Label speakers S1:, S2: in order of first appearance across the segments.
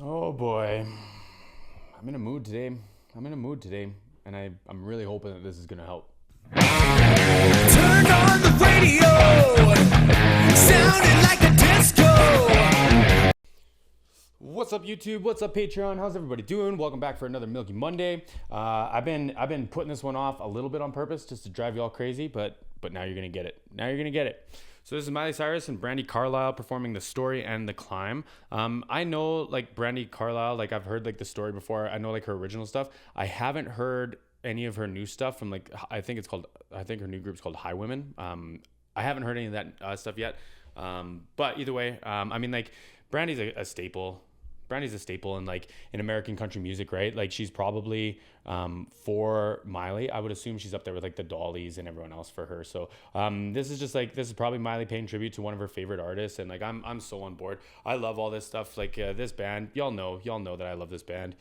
S1: Oh boy, I'm in a mood today. And I'm really hoping that this is gonna help.
S2: Turn on the radio, sounding like a disco.
S1: What's up, YouTube? What's up, Patreon? How's everybody doing? Welcome back for another Milky Monday. I've been putting this one off a little bit on purpose just to drive you all crazy, but now you're gonna get it. So this is Miley Cyrus and Brandi Carlile performing The Story and The Climb. I know like Brandi Carlile, like I've heard like the story before. I know like her original stuff. I haven't heard any of her new stuff from like, I think her new group's called High Women. I haven't heard any of that stuff yet. But either way, I mean like Brandi's a staple. Brandi's a staple in American country music, right? Like she's probably for Miley, I would assume she's up there with like the Dollies and everyone else for her. So this is probably Miley paying tribute to one of her favorite artists, and like I'm so on board. I love all this stuff. Like this band, y'all know that I love this band.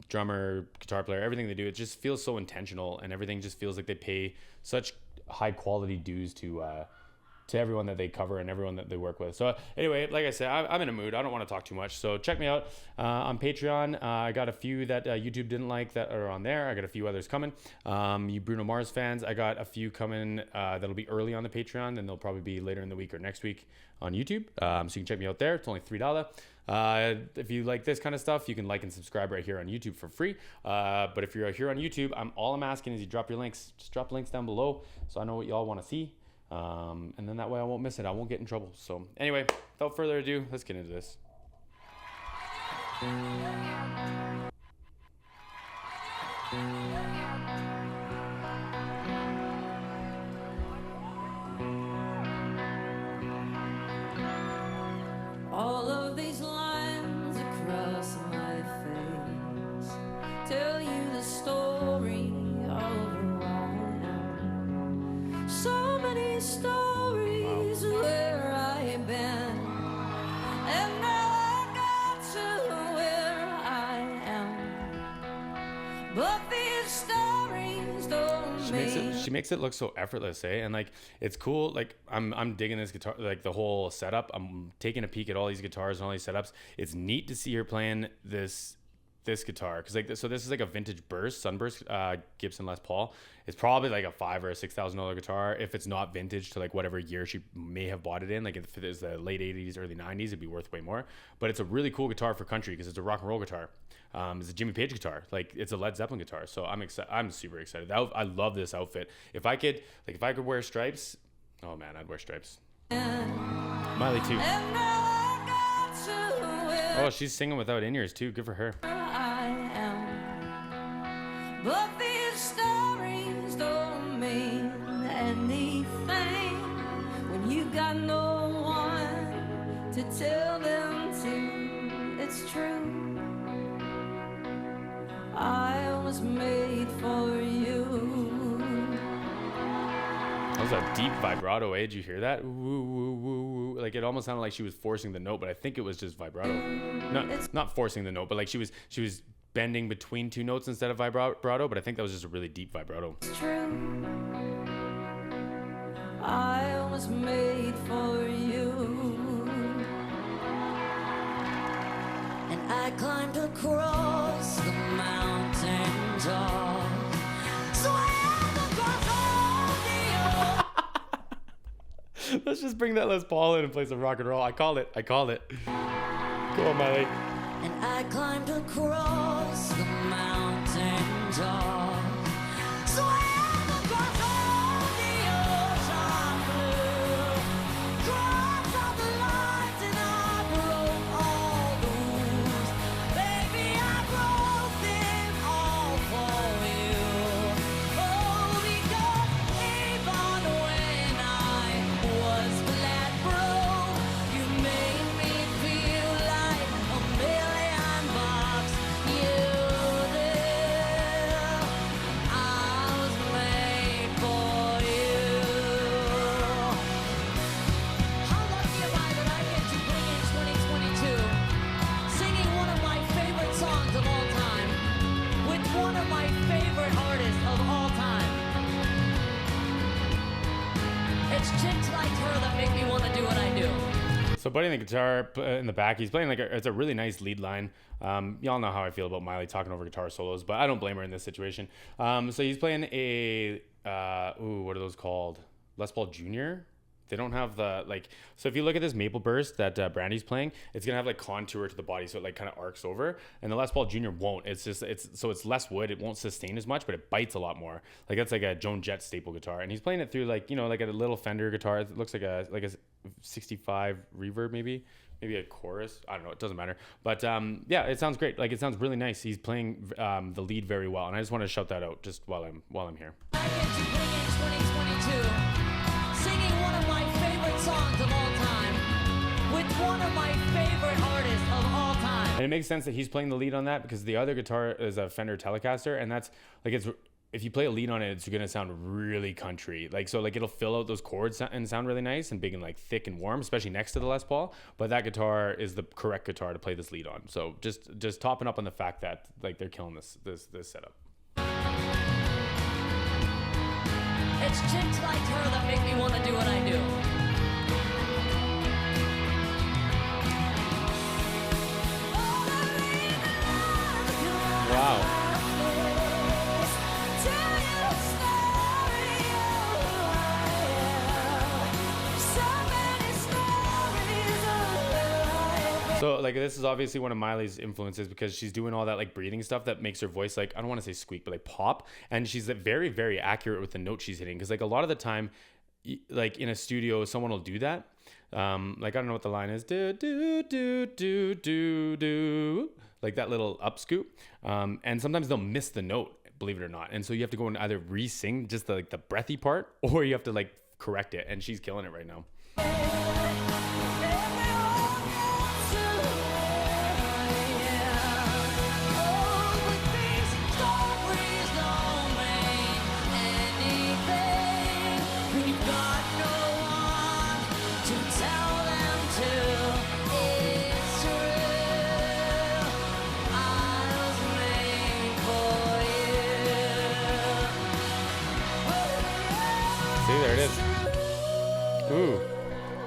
S1: Drummer, guitar player, everything they do, it just feels so intentional, and everything just feels like they pay such high quality dues to everyone that they cover and everyone that they work with. So anyway, like I said, I'm in a mood. I don't want to talk too much. So check me out on Patreon. I got a few that YouTube didn't like that are on there. I got a few others coming. You Bruno Mars fans, I got a few coming that'll be early on the Patreon, then they'll probably be later in the week or next week on YouTube. So you can check me out there. It's only $3. If you like this kind of stuff, you can like and subscribe right here on YouTube for free. But if you're here on YouTube, all I'm asking is you drop your links. Just drop links down below so I know what y'all want to see. And then that way I won't miss it. I won't get in trouble. So anyway, without further ado, let's get into this.
S3: All of these lines across my face tell you the story of who I am. So many stories where I've been, and now I got to where I am. But these stories don't mean
S1: She makes it look so effortless, eh? And like it's cool. Like I'm digging this guitar, like the whole setup. I'm taking a peek at all these guitars and all these setups. It's neat to see her playing this guitar, because like so this is like a vintage Sunburst Gibson Les Paul. It's probably like a $5,000 or $6,000 guitar if it's not vintage to like whatever year she may have bought it in. Like if it is the late 80s, early 90s, it'd be worth way more. But it's a really cool guitar for country because it's a rock and roll guitar. It's a Jimmy Page guitar, like it's a Led Zeppelin guitar. So I'm excited. I'm super excited. I love this outfit. If I could wear stripes, oh man, I'd wear stripes. Miley too. Oh, she's singing without in-ears too. Good for her.
S3: I am. But these stories don't mean anything when you got no one to tell them to. It's true. I was made for you.
S1: That was a deep vibrato, eh? Did you hear that? Woo, woo, woo, woo. Like it almost sounded like she was forcing the note, but I think it was just vibrato. Not forcing the note, but like she was bending between two notes instead of vibrato, but I think that was just a really deep vibrato.
S3: It's true. I was made for you. And I climbed across the mountain top.
S1: Let's just bring that Les Paul in and play some rock and roll. I called it. Come on, Miley.
S3: And I climbed across the mountain top. Swam across all the ocean blue. Crossed all the lines and I broke all the rules. Baby, I broke them all for you. Oh, because even when I was flat broke, you made me feel like $1 million. You did.
S1: So Buddy on the guitar in the back, he's playing it's a really nice lead line. Y'all know how I feel about Miley talking over guitar solos, but I don't blame her in this situation. So he's playing a what are those called? Les Paul Jr. They don't have the so if you look at this maple burst that Brandi's playing, it's gonna have like contour to the body, so it kind of arcs over, and the Les Paul Jr. won't. It's less wood, it won't sustain as much, but it bites a lot more. Like that's like a Joan Jett staple guitar, and he's playing it through like a little Fender guitar. It looks like a 65 reverb, maybe a chorus. I don't know, it doesn't matter, but yeah, it sounds great. Like it sounds really nice. He's playing the lead very well, and I just want to shout that out just while I'm here.
S4: I get to bring in 2022, singing one of my favorite songs of all time with one of my favorite artists of all time.
S1: And it makes sense that he's playing the lead on that because the other guitar is a Fender Telecaster, and that's if you play a lead on it, it's gonna sound really country. It'll fill out those chords and sound really nice and big and like thick and warm, especially next to the Les Paul. But that guitar is the correct guitar to play this lead on. So just topping up on the fact that like they're killing this setup.
S4: It's chicks like her that make me want to do what I do.
S1: Wow. So like this is obviously one of Miley's influences because she's doing all that like breathing stuff that makes her voice like, I don't want to say squeak, but like pop, and she's very, very accurate with the note she's hitting, because like a lot of the time like in a studio someone will do that, like I don't know what the line is, do do do do do do, like that little up scoop, and sometimes they'll miss the note, believe it or not, and so you have to go and either re-sing just the breathy part, or you have to like correct it, and she's killing it right now. There it is. Ooh.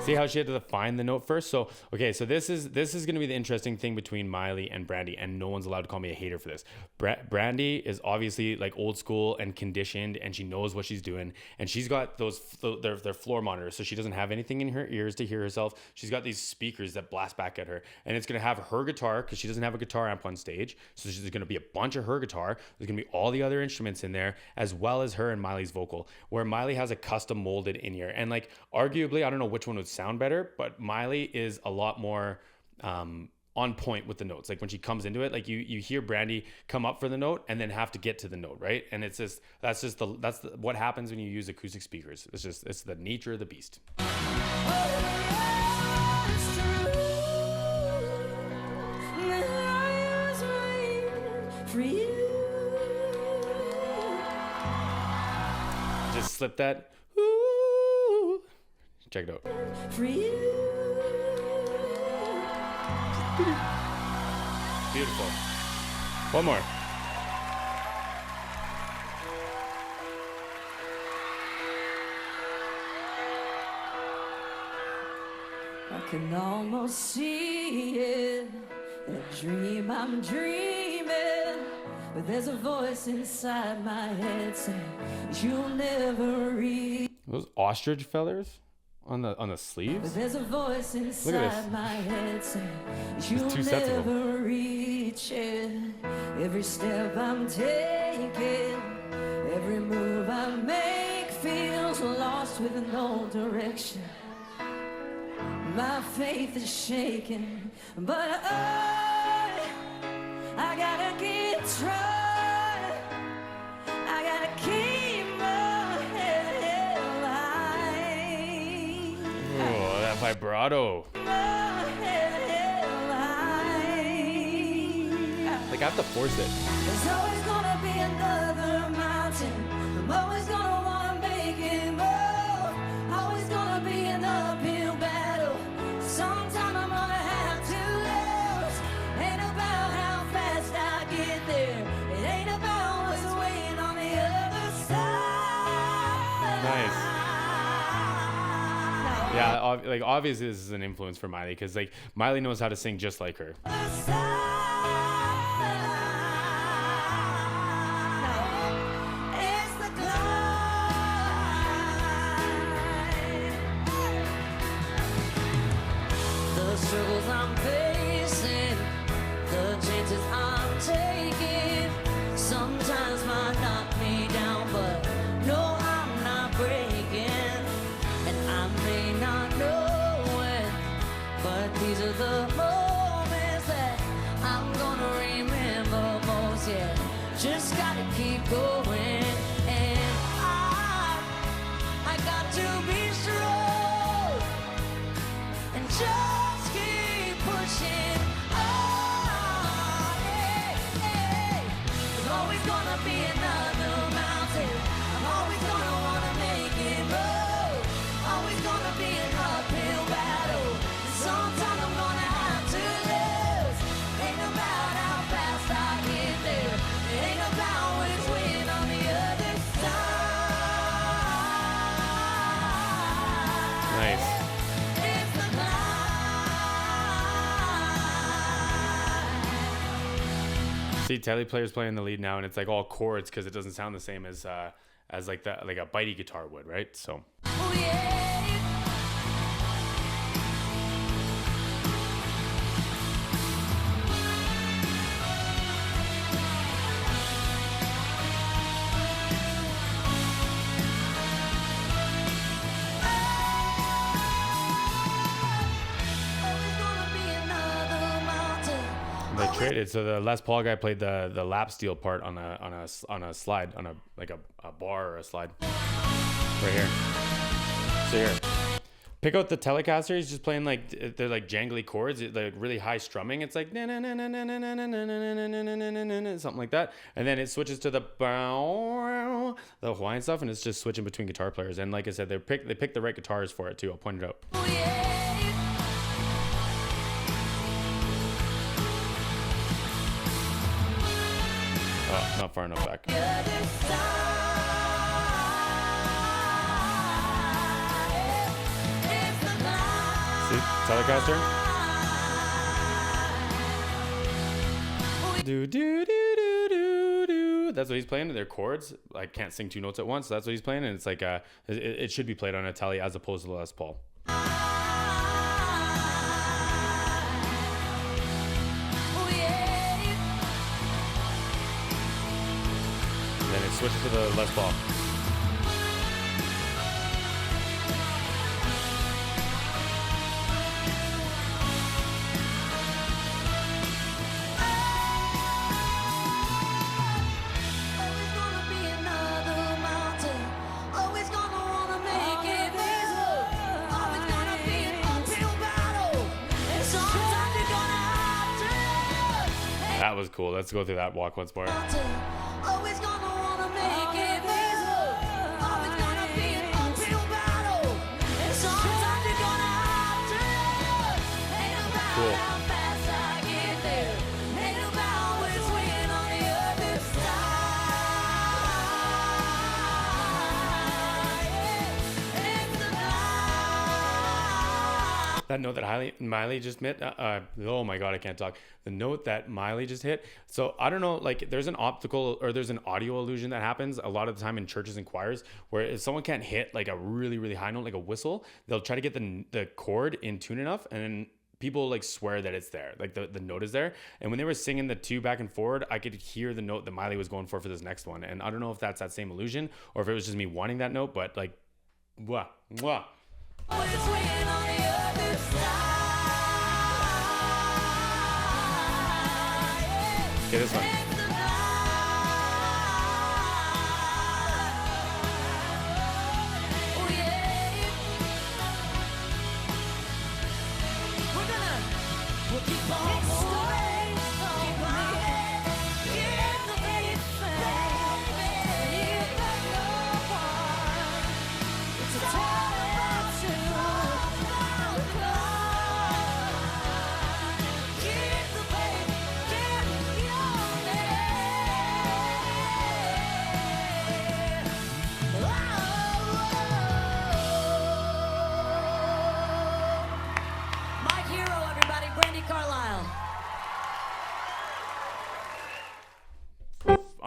S1: See how she had to find the note first? So, okay, so this is going to be the interesting thing between Miley and Brandi, and no one's allowed to call me a hater for this. Brandi is obviously like old school and conditioned, and she knows what she's doing, and she's got their floor monitors, so she doesn't have anything in her ears to hear herself. She's got these speakers that blast back at her, and it's going to have her guitar, because she doesn't have a guitar amp on stage, so there's going to be a bunch of her guitar. There's going to be all the other instruments in there, as well as her and Miley's vocal, where Miley has a custom molded in-ear, and like arguably, I don't know which one would sound better, but Miley is a lot more on point with the notes. Like when she comes into it, like you hear Brandi come up for the note and then have to get to the note, right? And it's just that's what happens when you use acoustic speakers. It's the nature of the beast. Just slip that. Ooh. Check it out. Beautiful. One more.
S4: I can almost see it, that dream I'm dreaming, but there's a voice inside my head saying you'll never reach.
S1: Those ostrich feathers on the sleeves.
S4: But there's a voice inside my head saying you'll
S1: two sets of them.
S4: never reach it. Every step I'm taking, every move I make feels lost with no direction. My faith is shaking, but I gotta keep trying. I gotta keep my head high.
S1: Oh, that vibrato.
S4: My head high.
S1: Like I have to force it.
S4: There's always gonna be another mountain. I'm always gonna wanna make it move. Always gonna be an uphill battle. Sometime I'm gonna have to lose. Ain't about how fast I get there. It ain't about what's waiting on the other side.
S1: Nice. Yeah, like obviously this is an influence for Miley, because like Miley knows how to sing just like her.
S4: The struggles I'm facing, the chances I'm taking, sometimes might knock me down, but no, I'm not breaking. And I may not know when, but these are the moments that I'm gonna remember most. Yeah, just gotta keep going, and I got to be strong and just keep pushing on. Hey, hey. There's always gonna be another mountain. I'm always gonna wanna make it move. Always gonna be an uphill battle. And sometimes I'm gonna have to lose. Ain't about how fast I get there. It ain't about which win on the other side.
S1: Nice.
S4: It's the climb.
S1: See, Telly Player's playing the lead now, and it's like all chords because it doesn't sound the same as like that, like a bitey guitar would, right? So
S4: Oh yeah. Always gonna be another mountain.
S1: they traded. So the Les Paul guy played the lap steel part on a slide, on a like a bar or a slide, right here. So here, pick out the Telecaster. He's just playing like they're like jangly chords, like really high strumming. It's like something like that, and then it switches to the Hawaiian stuff, and it's just switching between guitar players. And like I said, they picked the right guitars for it too. I'll point it out.
S4: Oh yeah.
S1: Oh, not far enough back.
S4: Other side. It's the
S1: See, Telecaster. Do do do do do do. That's what he's playing. They're chords. I can't sing two notes at once. So that's what he's playing, and it's like it should be played on a Tele as opposed to the Les Paul.
S4: Oh yeah.
S1: And then it switches to the Les Paul.
S4: Always gonna be another mountain. Always gonna wanna make it visible. Always gonna be an uphill battle. And sometimes you're gonna have to.
S1: That was cool. Let's go through that walk once more.
S4: Always gonna wanna make it visible. Always gonna be an uphill battle. And sometimes you're gonna have to. Ain't about
S1: Cool.
S4: how fast I get there. Ain't about which win on the other side. It's the night.
S1: That note that Miley just hit. Oh my God, I can't talk. The note that Miley just hit. So I don't know, like there's an optical or there's an audio illusion that happens a lot of the time in churches and choirs, where if someone can't hit like a really, really high note, like a whistle, they'll try to get the chord in tune enough, and then people like swear that it's there, like the note is there. And when they were singing the two back and forward, I could hear the note that Miley was going for this next one. And I don't know if that's that same illusion or if it was just me wanting that note, but like, mwah, mwah.
S4: Which win on the other side.
S1: Okay, this one.
S4: It's the night. Oh yeah. We'll keep on moving. Keep on moving. Keep the faith, baby. Keep the love on. It's a time about to keep the faith, keep your name.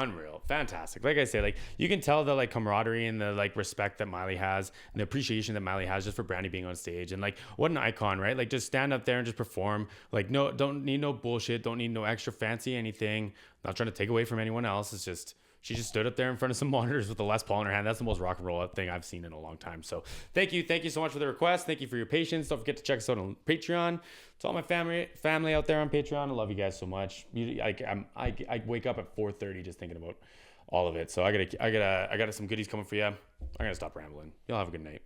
S1: unreal, fantastic. Like I say, like you can tell the like camaraderie and the like respect that Miley has and the appreciation that Miley has just for Brandi being on stage. And like what an icon, right? Like just stand up there and just perform. Like no, don't need no bullshit, don't need no extra fancy anything. Not trying to take away from anyone else. It's just she just stood up there in front of some monitors with a Les Paul in her hand. That's the most rock and roll thing I've seen in a long time. So thank you so much for the request. Thank you for your patience. Don't forget to check us out on Patreon. To all my family out there on Patreon, I love you guys so much. I wake up at 4:30 just thinking about all of it. So I got some goodies coming for you. I'm gonna stop rambling. Y'all have a good night.